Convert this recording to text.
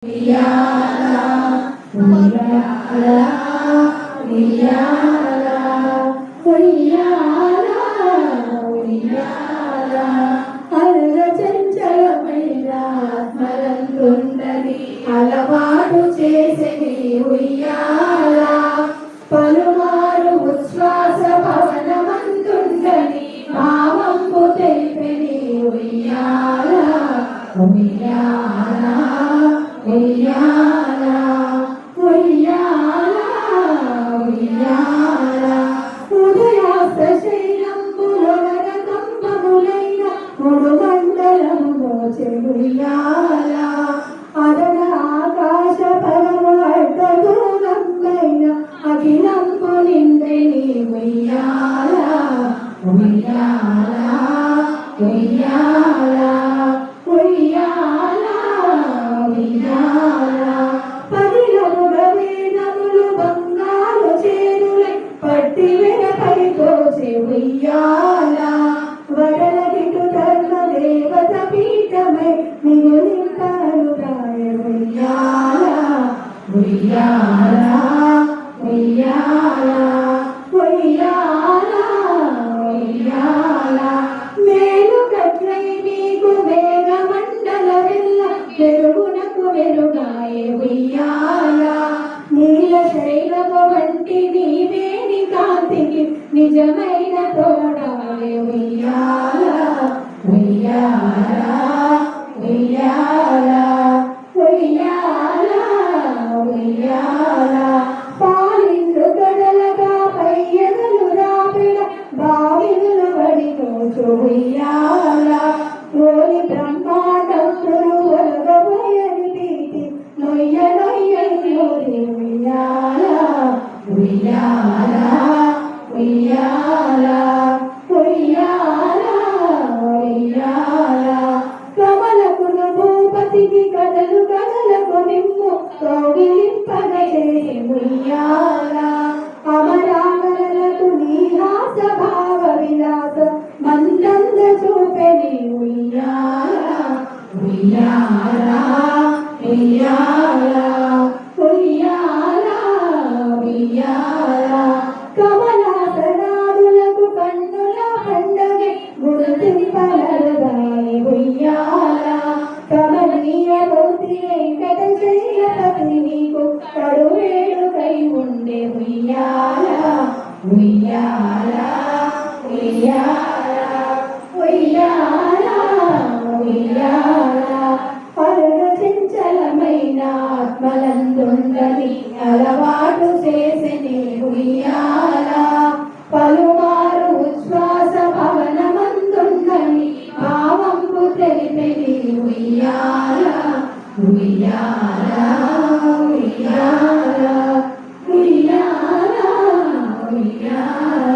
ఉయ్యాలా ఉయ్యాలా ఉయ్యాలా ఉయ్యాలా ఉయ్యాలా అలల చంచలమైన ఆత్మలందుండని అలవాటు చేసేది ఉయ్యాలా పలుమారు ఉచ్ఛ్వాస భవనమందుండని భావంపు తెలిపెని ఉయ్యాలా ఉయ్యాలా ఉయ్యాలా ఉయ్యాలా ఉయ్యాలా ఉదయాస్త శైలంబులో కంపములైన మూడు మండలములో చెయ్యాలా అదన ఆకాశ పరము అడ్డదూరంపైన అఖిలంపు నిందని ఉయ్యాలా ఉయ్యాలా ఉయ్యాలా ఉయ్యాలా ఉయ్యాలా పదిలముల వేదములు బంగారు చేరులై పట్టి వెనపై కోసే ఉయ్యాలా వరలగిటు ధర్మ దేవత పీఠమై మిగులింపారు రాయ ఉయ్యాలా ఉయ్యాలా ఉయ్యాలా ఉయ్యాలా ఉయ్యాలా మేలు కట్లై నీకు మేఘమండల వెళ్ళ వెలుగునకు వెలుగాయే ఉయ్యాలా నీల శైలము వంటి నీవేని కాంతికి నిజమైన తోడాయే ఉయ్యాలా ఉయ్యాలా ఉయ్యాలా ఉయ్యాలా ఉయ్యాలా పాలిందు గడలగా పయ్యదలు రాపిడ బావిలు బడి రోజు ఉయ్యాలా ఓలి బ్రహ్మాండములు ఒలగబోయని పీటి నొయ్య నొయ్యని ఉయ్యాలా ఉయ్యాలా ఉయ్యాలా ఉయ్యాలా ఉయ్యాలా కమలకుల భూపతికి కదలు కదలకు నిమ్ము కౌగిలింపగ చేసి ఉయ్యాలా అమరాగలకు నీహాస భావ విలాస మందంద చూపెని ఉయ్యాలా ఉయ్యాలా ఉయ్యాలా ఉయ్యాలా ఉయ్యాలా కమలాసనాదులకు కన్నుల పండగే గుర్తింపలదాయి ఉయ్యాలా కమనీయ మూర్తి వెంకటశైలపతి నీకు కడువేడుకై ఉండే ఉయ్యాలా ఉయ్యాలా ఉయ్యాలా ఉయ్యాలా ఉయ్యాలా పలుల చంచలమైన ఆత్మలందుండని అలవాటు చేసిని ఉయ్యాలా పలుమారు ఉచ్ఛ్వాస భవనమందుండని భావంపు తెలిపెని ఉయ్యాలా ఉయ్యాలా ఉయ్యాలా ఉయ్యాలా ఉయ్యాలా